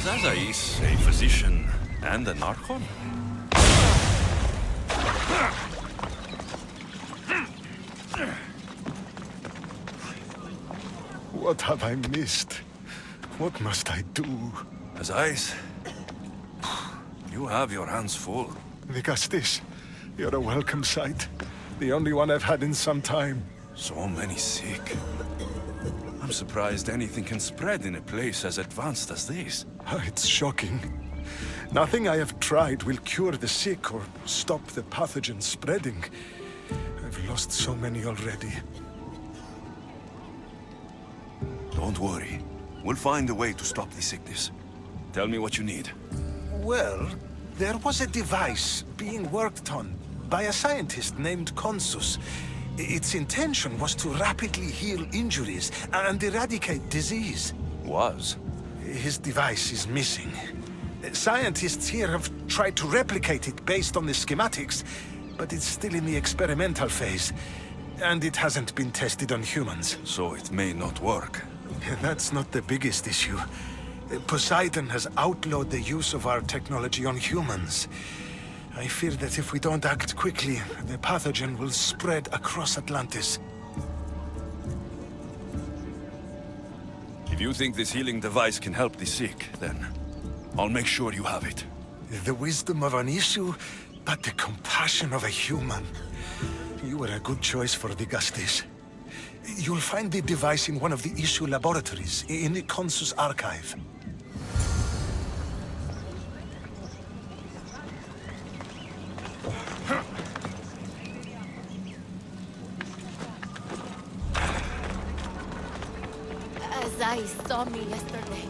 Zazais, a physician and an archon? What have I missed? What must I do? Zazais, you have your hands full. Vigastis, you're a welcome sight. The only one I've had in some time. So many sick. I'm surprised anything can spread in a place as advanced as this. It's shocking. Nothing I have tried will cure the sick or stop the pathogen spreading. I've lost so many already. Don't worry. We'll find a way to stop the sickness. Tell me what you need. Well, there was a device being worked on by a scientist named Consus. Its intention was to rapidly heal injuries and eradicate disease. Was? His device is missing. Scientists here have tried to replicate it based on the schematics, but it's still in the experimental phase. And it hasn't been tested on humans. So it may not work. That's not the biggest issue. Poseidon has outlawed the use of our technology on humans. I fear that if we don't act quickly, the pathogen will spread across Atlantis. If you think this healing device can help the sick, then I'll make sure you have it. The wisdom of an issue, but the compassion of a human. You were a good choice for Vigastis. You'll find the device in one of the issue laboratories, in the Consus archive. As I saw me yesterday.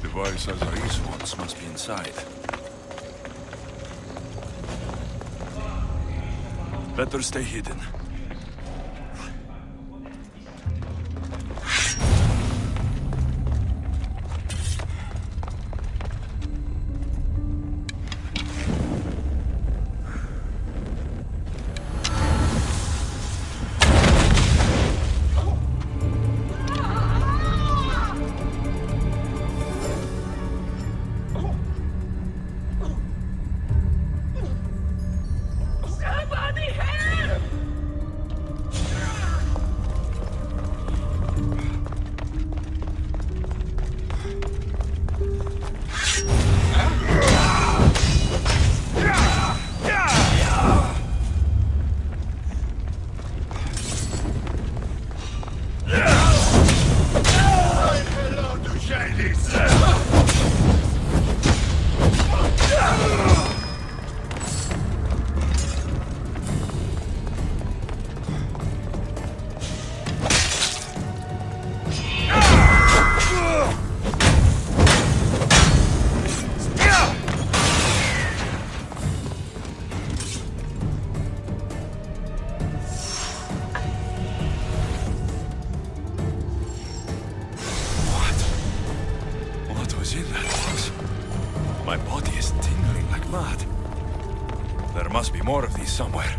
Device as Aris wants must be inside. Better stay hidden. Somebody help! more of these somewhere.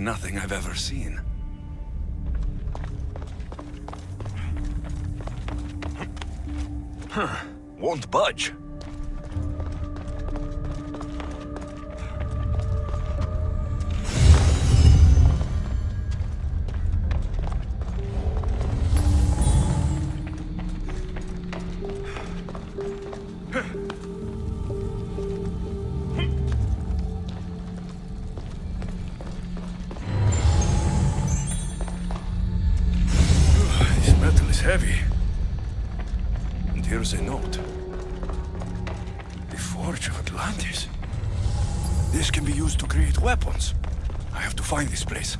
Nothing I've ever seen. Huh. Won't budge. Heavy. And here's a note. The Forge of Atlantis. This can be used to create weapons. I have to find this place.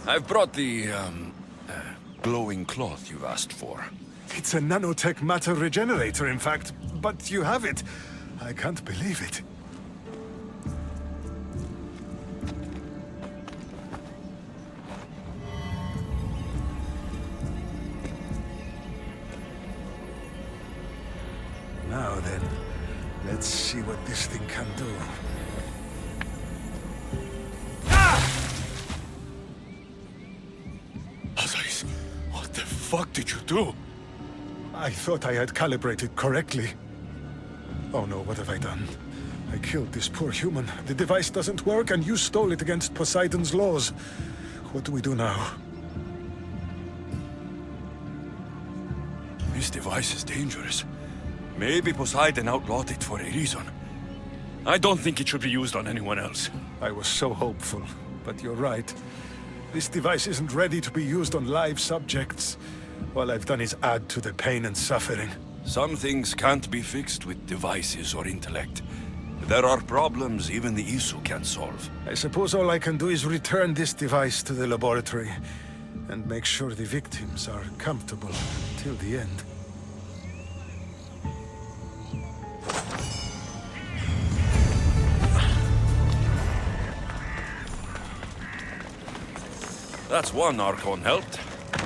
I've brought the, glowing cloth you've asked for. It's a nanotech matter regenerator, in fact. But you have it. I can't believe it. Now then, let's see what this thing can do. What the fuck did you do? I thought I had calibrated correctly. Oh no, what have I done? I killed this poor human. The device doesn't work, and you stole it against Poseidon's laws. What do we do now? This device is dangerous. Maybe Poseidon outlawed it for a reason. I don't think it should be used on anyone else. I was so hopeful, but you're right. This device isn't ready to be used on live subjects. All I've done is add to the pain and suffering. Some things can't be fixed with devices or intellect. There are problems even the Isu can't solve. I suppose all I can do is return this device to the laboratory and make sure the victims are comfortable till the end. That's one Archon helped.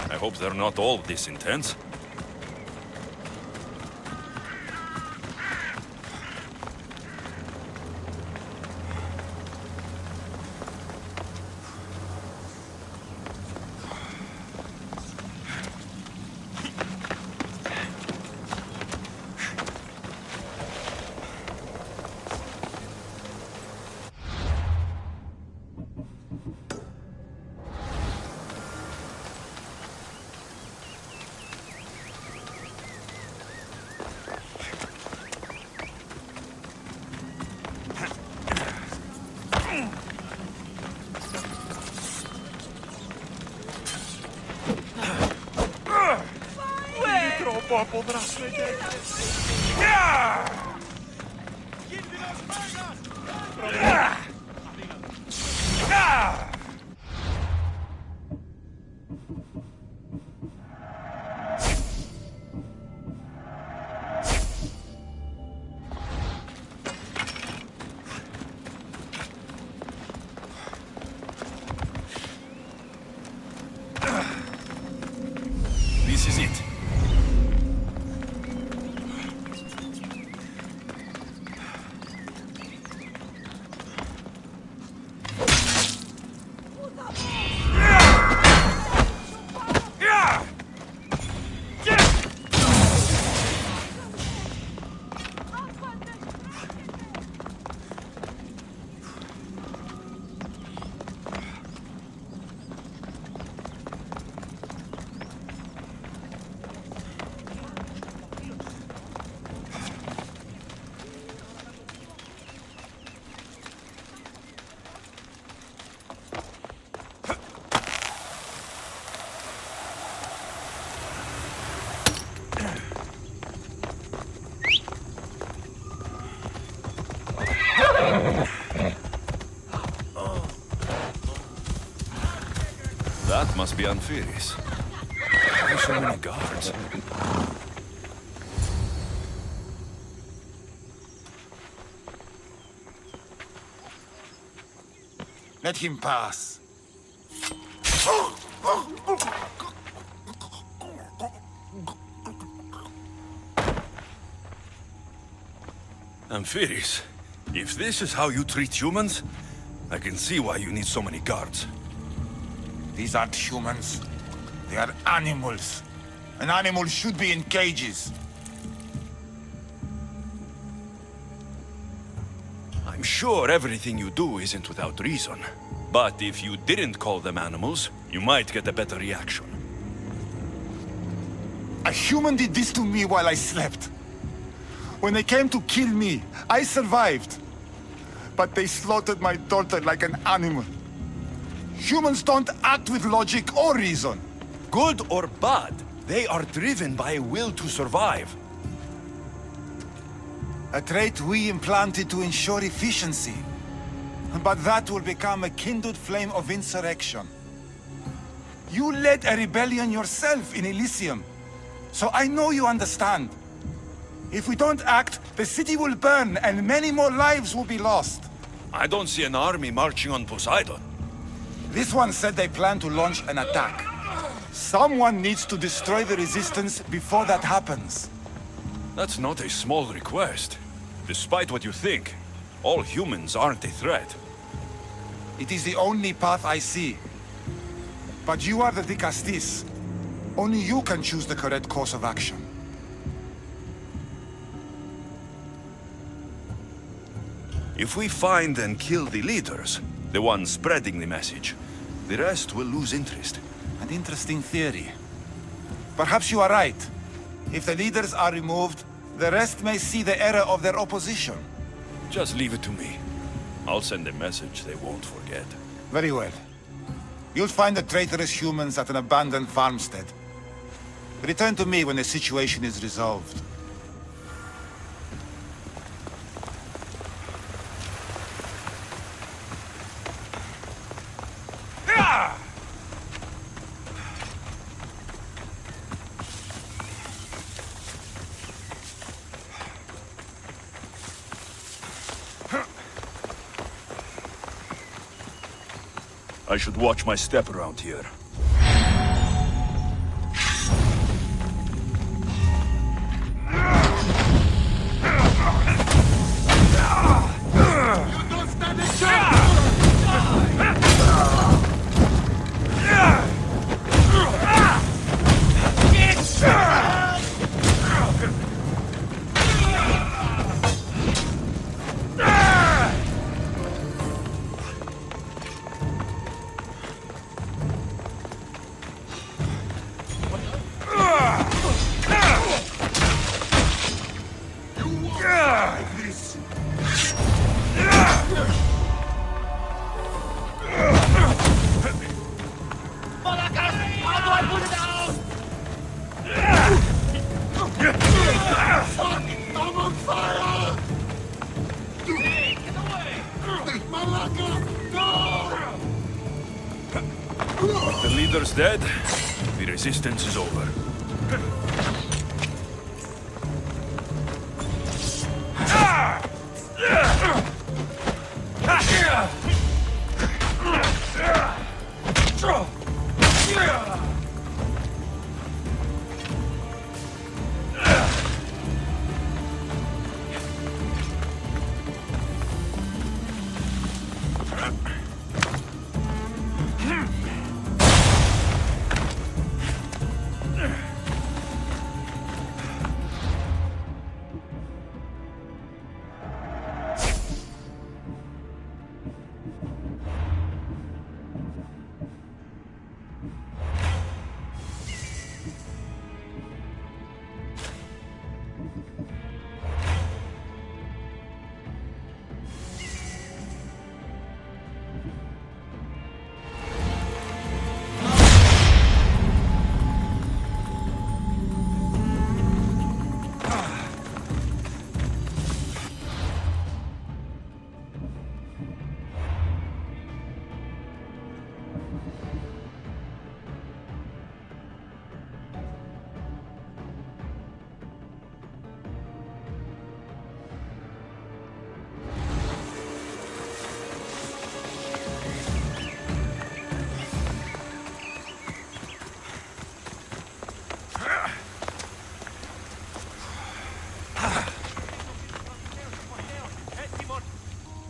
I hope they're not all this intense. This is it. That must be Anfiris. Why are so many guards? Let him pass. Anfiris, if this is how you treat humans, I can see why you need so many guards. These aren't humans. They are animals. An animal should be in cages. I'm sure everything you do isn't without reason. But if you didn't call them animals, you might get a better reaction. A human did this to me while I slept. When they came to kill me, I survived. But they slaughtered my daughter like an animal. Humans don't act with logic or reason. Good or bad, they are driven by a will to survive. A trait we implanted to ensure efficiency. But that will become a kindled flame of insurrection. You led a rebellion yourself in Elysium, so I know you understand. If we don't act, the city will burn and many more lives will be lost. I don't see an army marching on Poseidon. This one said they plan to launch an attack. Someone needs to destroy the resistance before that happens. That's not a small request. Despite what you think, all humans aren't a threat. It is the only path I see. But you are the Dicastis. Only you can choose the correct course of action. If we find and kill the leaders, the ones spreading the message, the rest will lose interest. An interesting theory. Perhaps you are right. If the leaders are removed, the rest may see the error of their opposition. Just leave it to me. I'll send a message they won't forget. Very well. You'll find the traitorous humans at an abandoned farmstead. Return to me when the situation is resolved. I should watch my step around here. With the leaders dead, the resistance is over.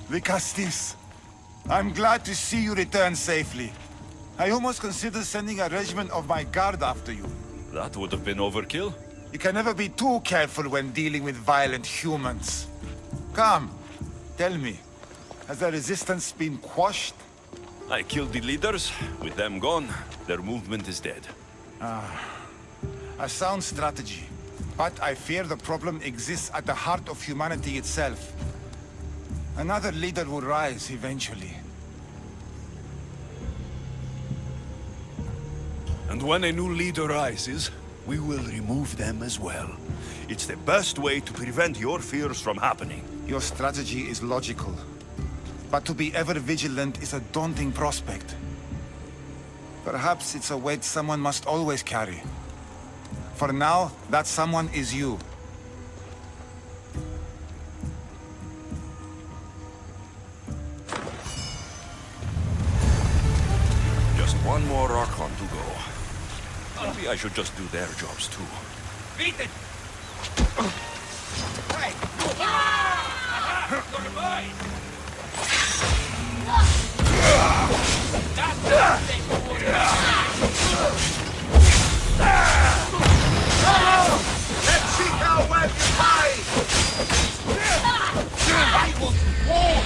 Vicastis, I'm glad to see you return safely. I almost considered sending a regiment of my guard after you. That would have been overkill. You can never be too careful when dealing with violent humans. Come, tell me, has the resistance been quashed? I killed the leaders. With them gone, their movement is dead. A sound strategy. But I fear the problem exists at the heart of humanity itself. Another leader will rise eventually. And when a new leader rises, we will remove them as well. It's the best way to prevent your fears from happening. Your strategy is logical. But to be ever vigilant is a daunting prospect. Perhaps it's a weight someone must always carry. For now, that someone is you. Just one more Archon to go. Maybe I should just do their jobs too. Beat it! Hey! You're mine! Let's see how well you fight! I was warned!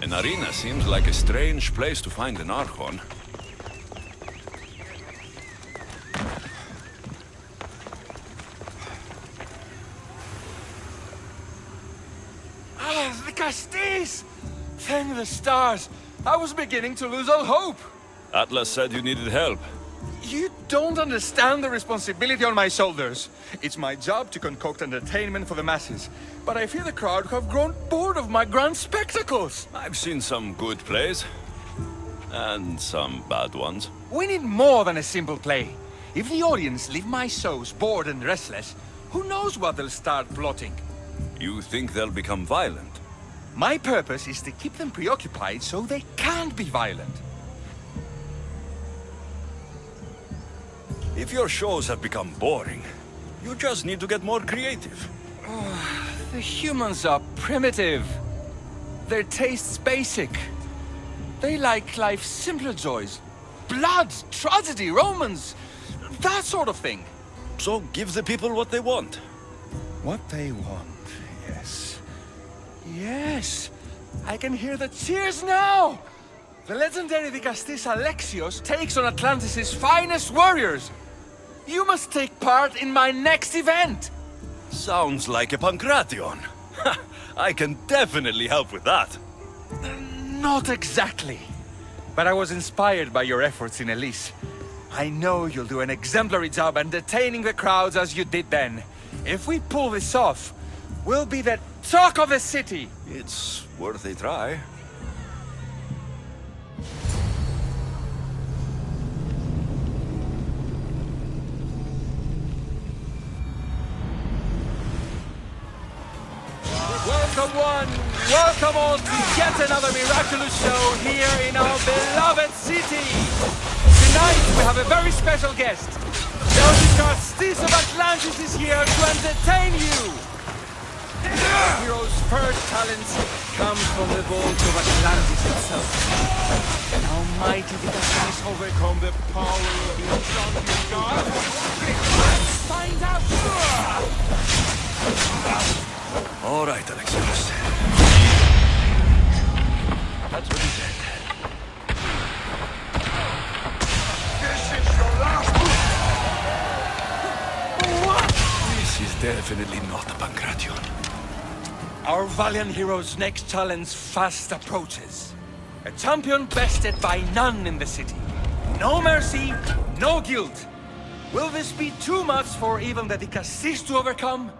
An arena seems like a strange place to find an Archon. Ah, the Castis! Thank the stars. I was beginning to lose all hope. Atlas said you needed help. You don't understand the responsibility on my shoulders. It's my job to concoct entertainment for the masses. But I fear the crowd have grown bored of my grand spectacles. I've seen some good plays. And some bad ones. We need more than a simple play. If the audience leave my shows bored and restless, who knows what they'll start plotting? You think they'll become violent? My purpose is to keep them preoccupied so they can't be violent. If your shows have become boring, you just need to get more creative. The humans are primitive. Their tastes basic. They like life's simpler joys. Blood, tragedy, romance, that sort of thing. So give the people what they want. What they want, yes. Yes, I can hear the cheers now! The legendary Dicastis Alexios takes on Atlantis' finest warriors. You must take part in my next event! Sounds like a Pancration. I can definitely help with that. Not exactly. But I was inspired by your efforts in Elise. I know you'll do an exemplary job entertaining the crowds as you did then. If we pull this off, we'll be the talk of the city! It's worth a try. Welcome one, welcome all to yet another miraculous show here in our beloved city! Tonight we have a very special guest. The Castis of Atlantis is here to entertain you! The hero's first talent comes from the vault of Atlantis itself. And how mighty the Castis overcome the power of the Atlantis god? Let's find out! All right, Alexios. That's what he said. This is your last What? This is definitely not a Pancration. Our valiant hero's next challenge fast approaches. A champion bested by none in the city. No mercy, no guilt. Will this be too much for even the Dicastis to overcome?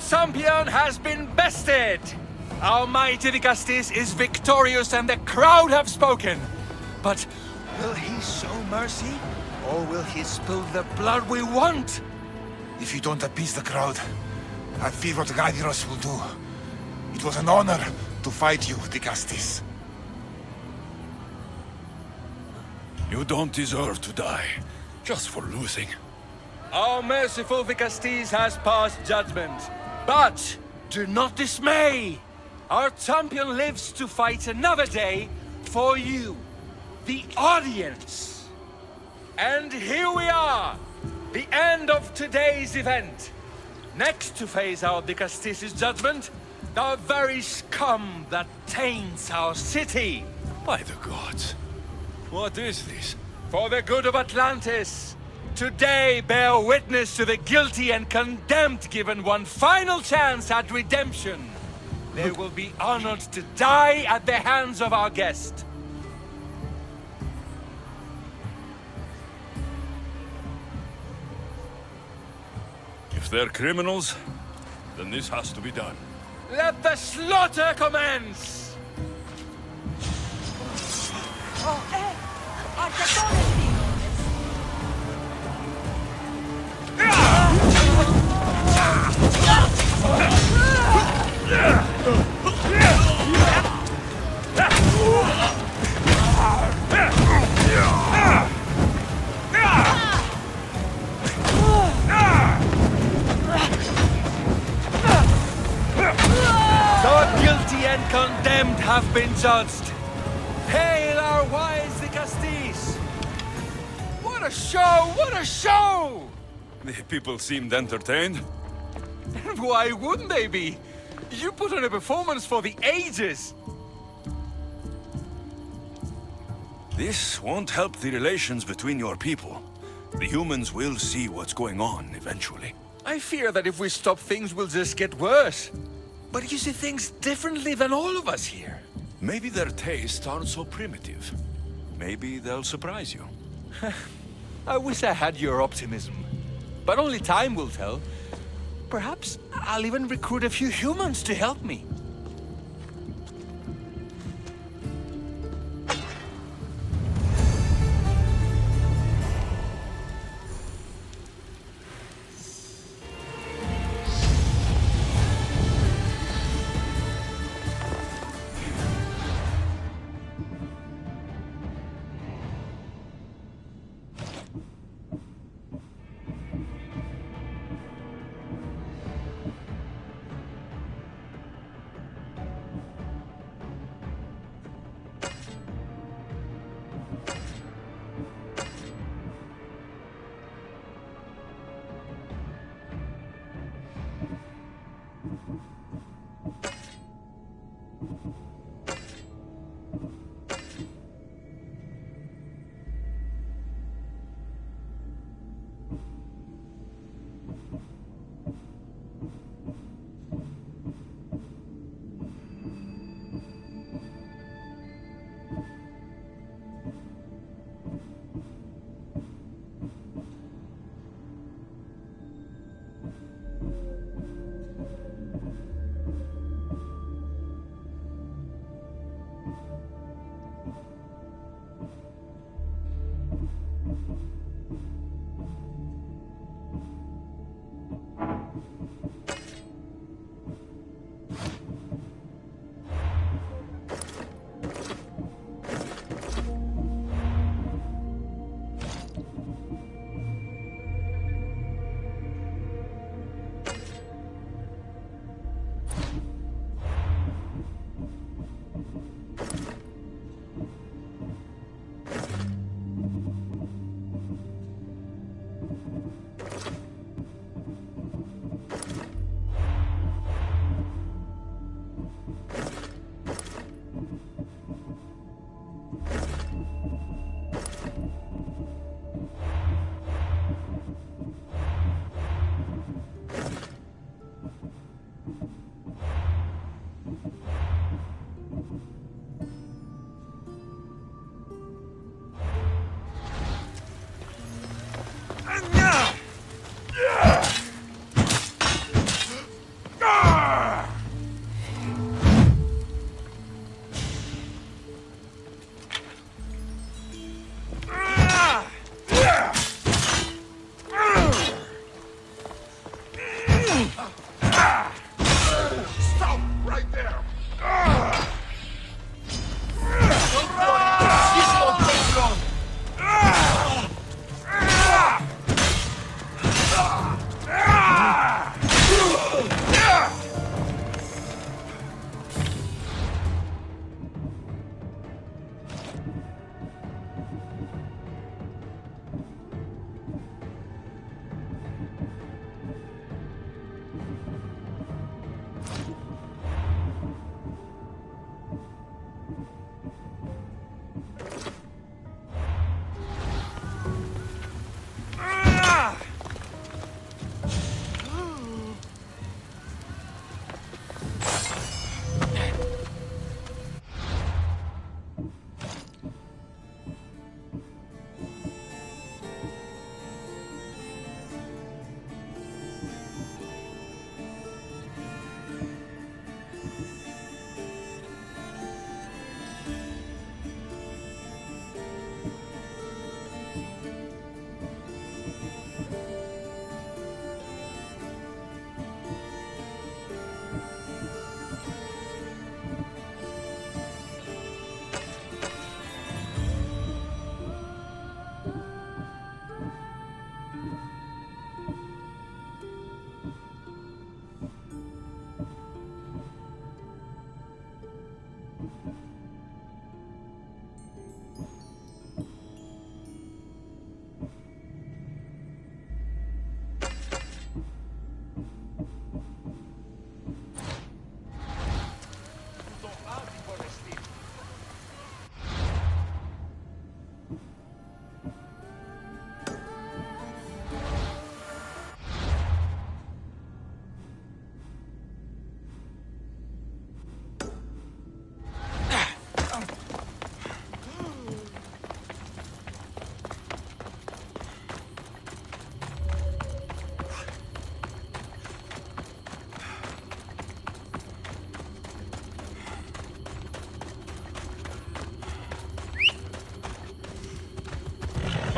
champion has been bested! Our mighty Augustus is victorious and the crowd have spoken. But will he show mercy? Or will he spill the blood we want? If you don't appease the crowd, I fear what Gyros will do. It was an honor to fight you, Augustus. You don't deserve to die, just for losing. Our merciful Vicastes has passed judgment. But do not dismay! Our champion lives to fight another day for you, the audience. And here we are, the end of today's event. Next to face our Vicastes' judgment, the very scum that taints our city. By the gods. What is this? For the good of Atlantis, today bear witness to the guilty and condemned given one final chance at redemption. They will be honored to die at the hands of our guest. If they're criminals, then this has to be done. Let the slaughter commence! The guilty and condemned have been judged. Hail our wise Vicastes! What a show! What a show! The people seemed entertained. Why wouldn't they be? You put on a performance for the ages. This won't help the relations between your people. The humans will see what's going on eventually. I fear that if we stop things will just get worse. But you see things differently than all of us here. Maybe their tastes aren't so primitive. Maybe they'll surprise you. I wish I had your optimism. But only time will tell. Perhaps I'll even recruit a few humans to help me.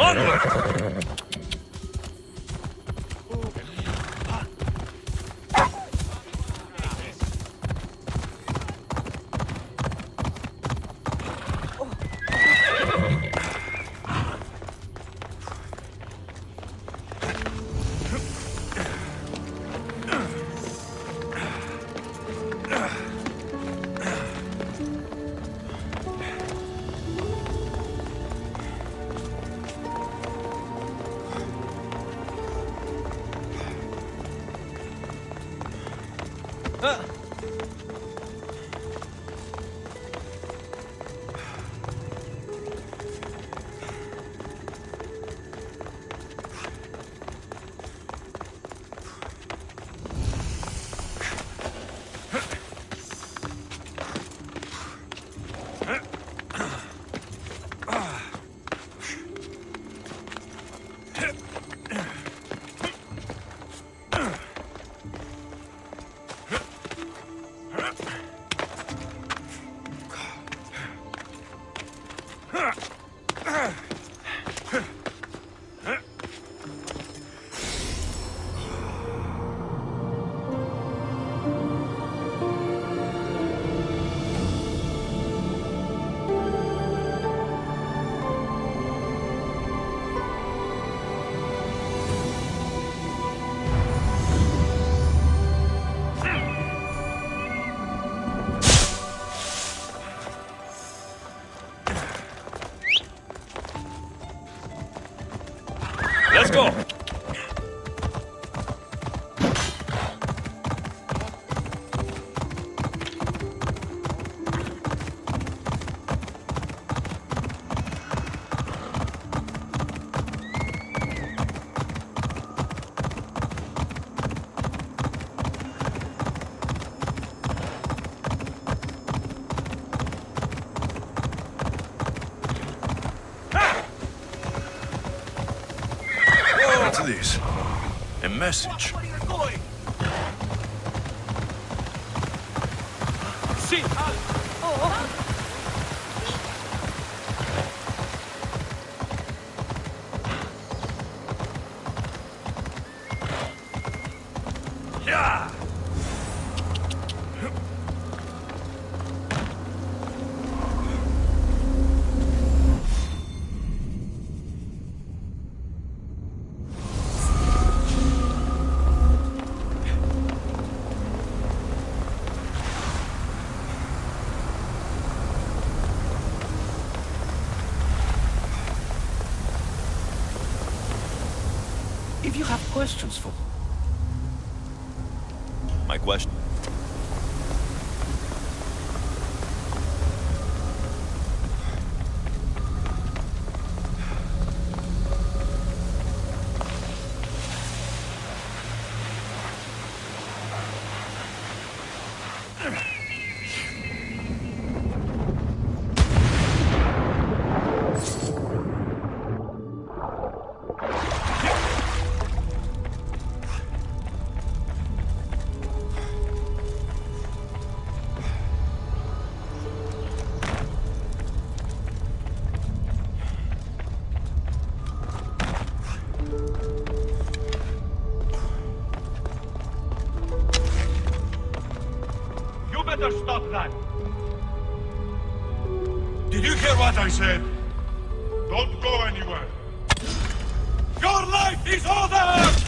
Onward! Let's go! What's this? A message. See! Yeah! If you have questions for My question. Better stop that! Did you hear what I said? Don't go anywhere! Your life is over!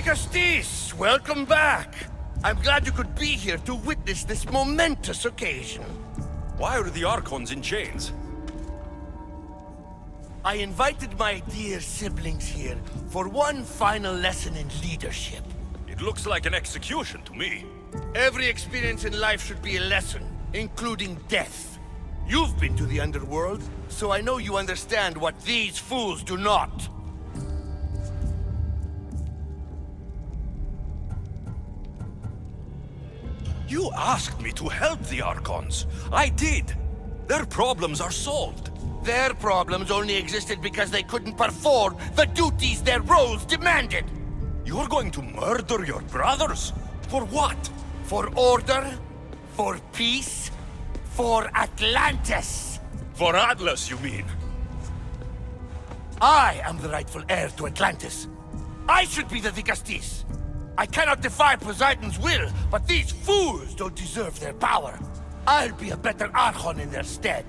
Vicastis, welcome back. I'm glad you could be here to witness this momentous occasion. Why are the Archons in chains? I invited my dear siblings here for one final lesson in leadership. It looks like an execution to me. Every experience in life should be a lesson, including death. You've been to the underworld, so I know you understand what these fools do not. You asked me to help the Archons. I did. Their problems are solved. Their problems only existed because they couldn't perform the duties their roles demanded. You're going to murder your brothers? For what? For order, for peace, for Atlantis. For Atlas, you mean? I am the rightful heir to Atlantis. I should be the Vicastis. I cannot defy Poseidon's will, but these fools don't deserve their power. I'll be a better Archon in their stead.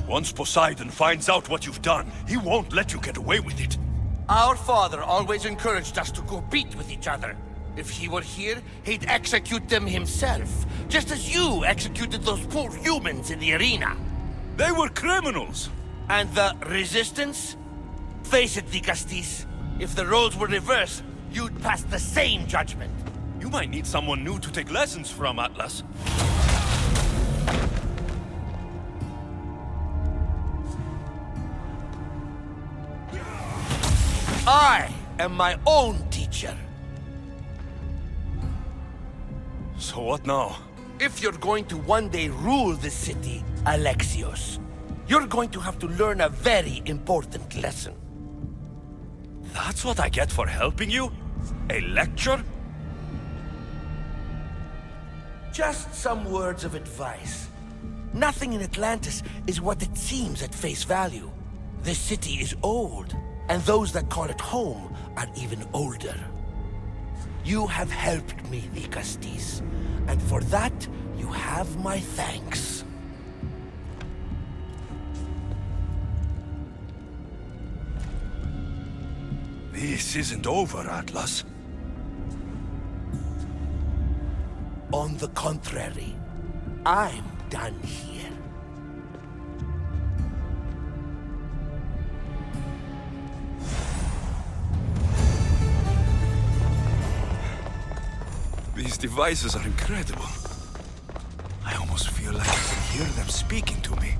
Once Poseidon finds out what you've done, he won't let you get away with it. Our father always encouraged us to compete with each other. If he were here, he'd execute them himself, just as you executed those poor humans in the arena. They were criminals. And the Resistance? Face it, Vicastis. If the roles were reversed, you'd pass the same judgment. You might need someone new to take lessons from, Atlas. I am my own teacher. So what now? If you're going to one day rule this city, Alexios, you're going to have to learn a very important lesson. That's what I get for helping you? A lecture? Just some words of advice. Nothing in Atlantis is what it seems at face value. This city is old, and those that call it home are even older. You have helped me, Vicastis, and for that, you have my thanks. This isn't over, Atlas. On the contrary, I'm done here. These devices are incredible. I almost feel like I can hear them speaking to me.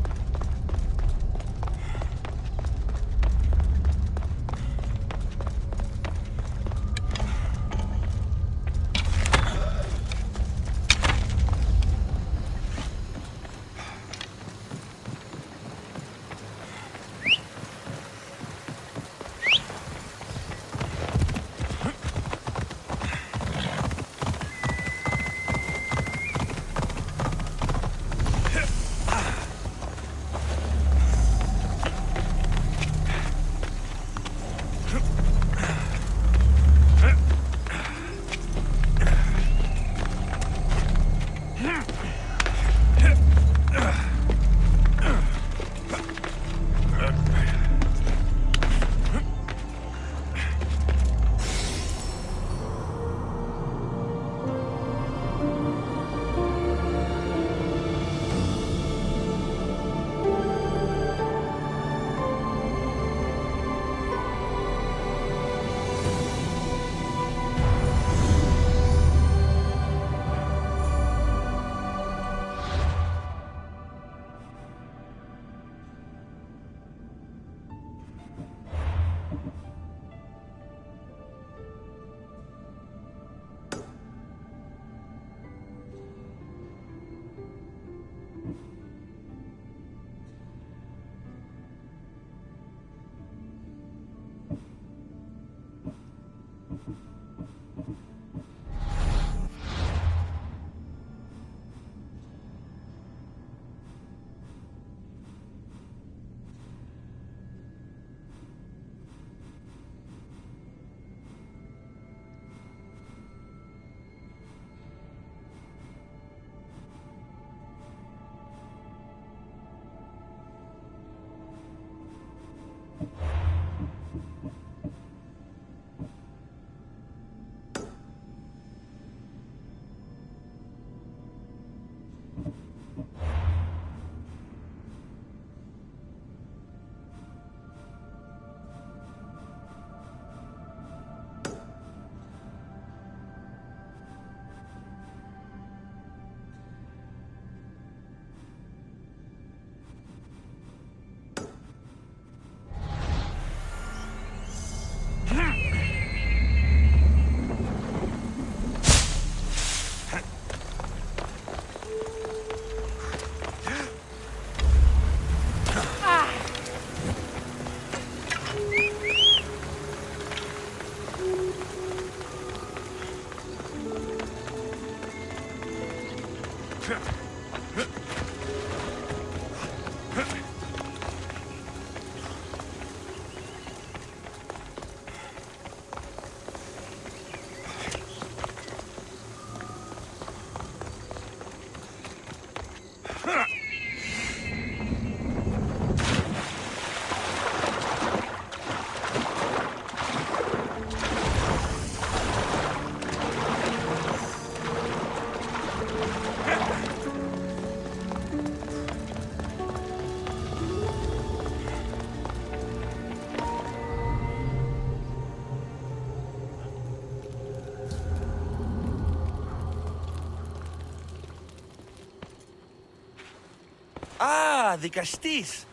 Ah, the Castis.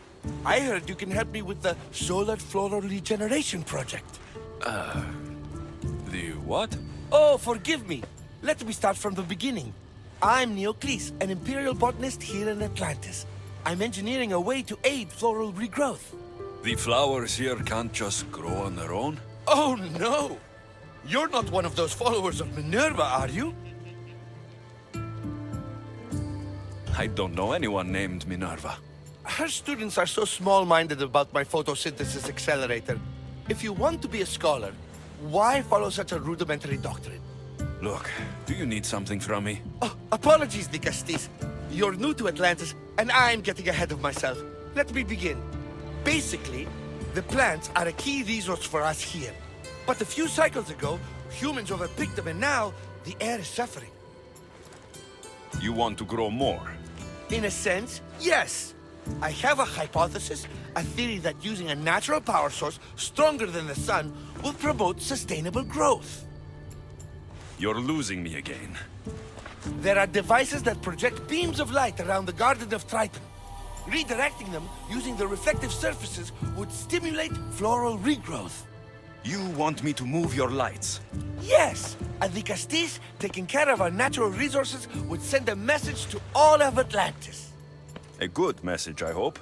I heard you can help me with the solar floral regeneration project. The what? Oh, forgive me. Let me start from the beginning. I'm Neocles, an imperial botanist here in Atlantis. I'm engineering a way to aid floral regrowth. The flowers here can't just grow on their own? Oh, no! You're not one of those followers of Minerva, are you? I don't know anyone named Minerva. Her students are so small-minded about my photosynthesis accelerator. If you want to be a scholar, why follow such a rudimentary doctrine? Look, do you need something from me? Oh, apologies, the Castis. You're new to Atlantis, and I'm getting ahead of myself. Let me begin. Basically, the plants are a key resource for us here. But a few cycles ago, humans overpicked them, and now the air is suffering. You want to grow more? In a sense, yes. I have a hypothesis, a theory that using a natural power source stronger than the sun will promote sustainable growth. You're losing me again. There are devices that project beams of light around the Garden of Triton. Redirecting them using the reflective surfaces would stimulate floral regrowth. You want me to move your lights? Yes, and the Castis taking care of our natural resources would send a message to all of Atlantis. A good message, I hope.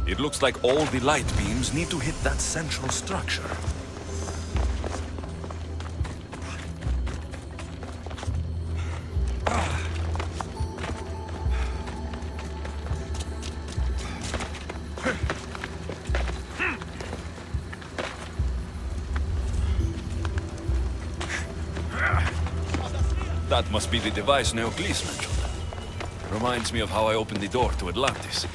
It looks like all the light beams need to hit that central structure. That must be the device Neocles mentioned. Reminds me of how I opened the door to Atlantis.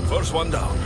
First one down.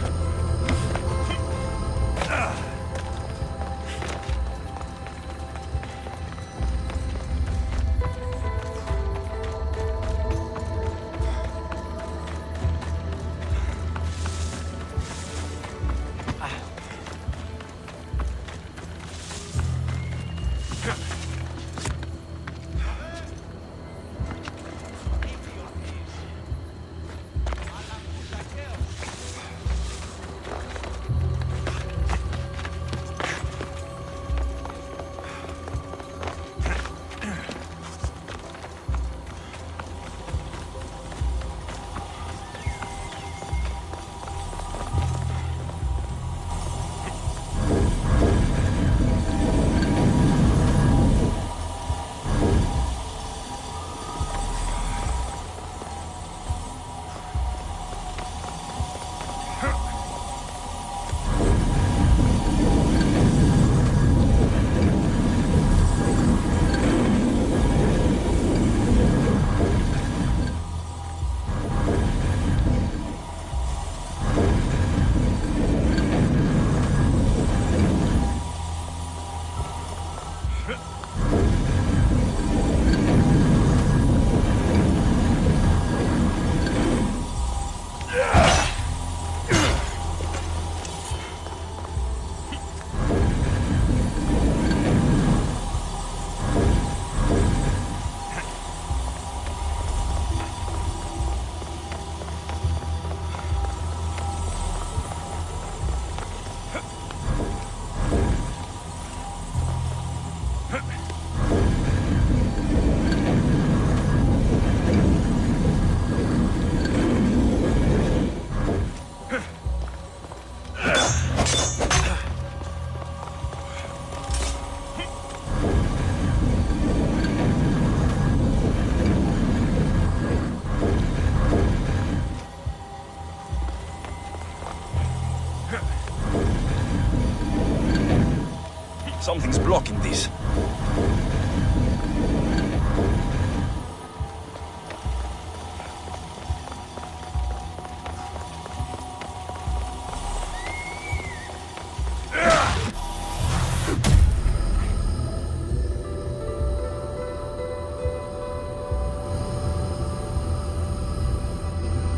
Something's blocking this.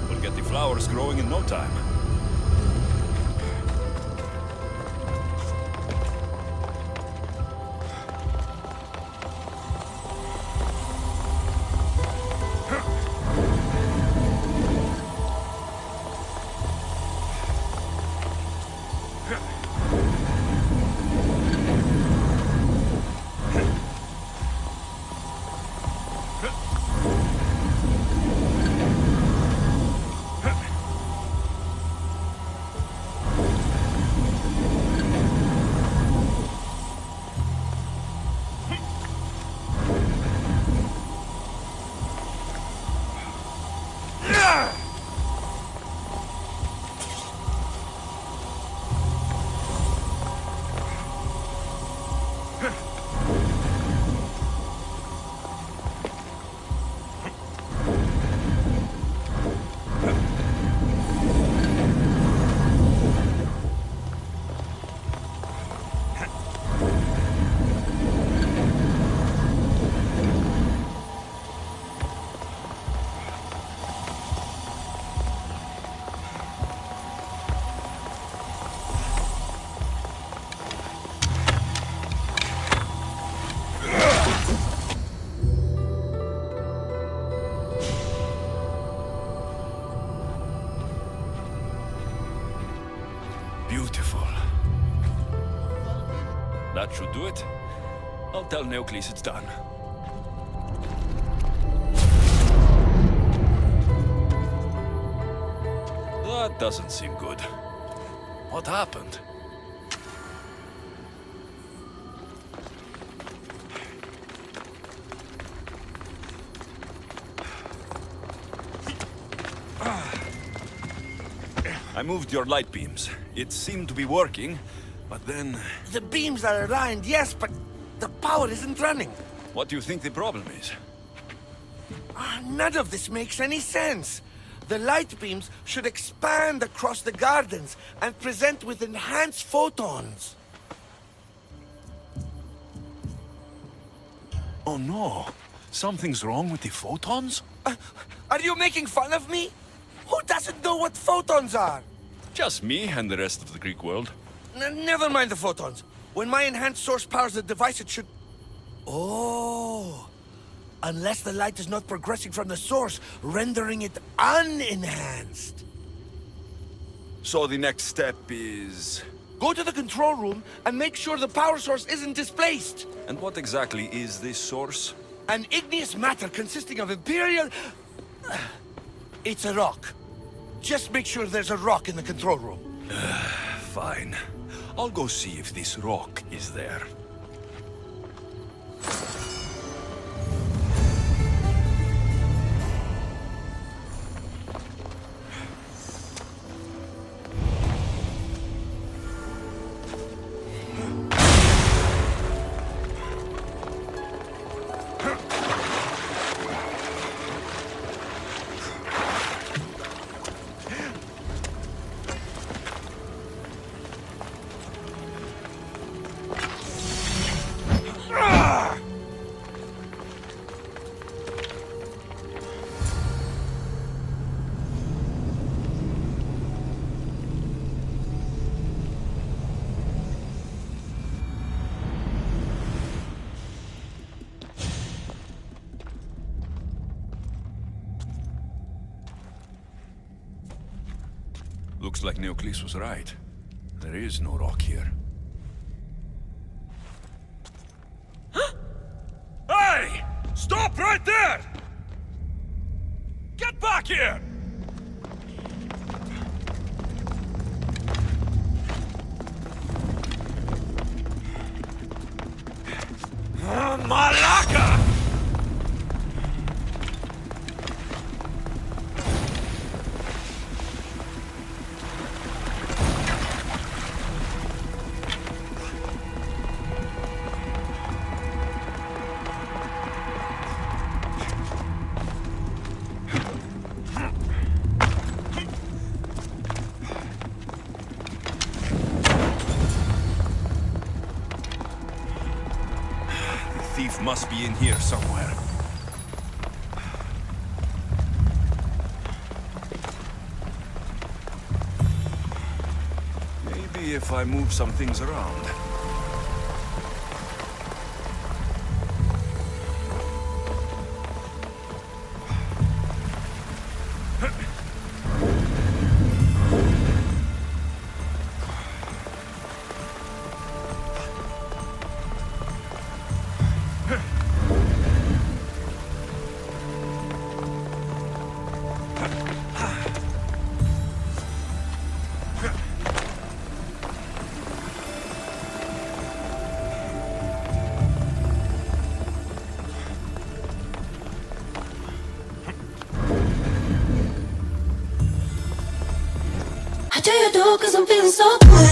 We'll get the flowers growing in no time. Beautiful. That should do it. I'll tell Neocles it's done. That doesn't seem good. What happened? I moved your light beams. It seemed to be working, but then... The beams are aligned, yes, but the power isn't running. What do you think the problem is? None of this makes any sense. The light beams should expand across the gardens and present with enhanced photons. Oh no! Something's wrong with the photons? Are you making fun of me? Who doesn't know what photons are? Just me and the rest of the Greek world. Never mind the photons. When my enhanced source powers the device, it should... Oh! Unless the light is not progressing from the source, rendering it unenhanced. So the next step is... Go to the control room and make sure the power source isn't displaced. And what exactly is this source? An igneous matter consisting of Imperial... It's a rock. Just make sure there's a rock in the control room. Fine. I'll go see if this rock is there. Looks like Neocles was right. There is no rock here. Hey! Stop right there! Get back here! Malaka! proof must be in here somewhere. Maybe if I move some things around. I tell you do, cause I'm feeling so good.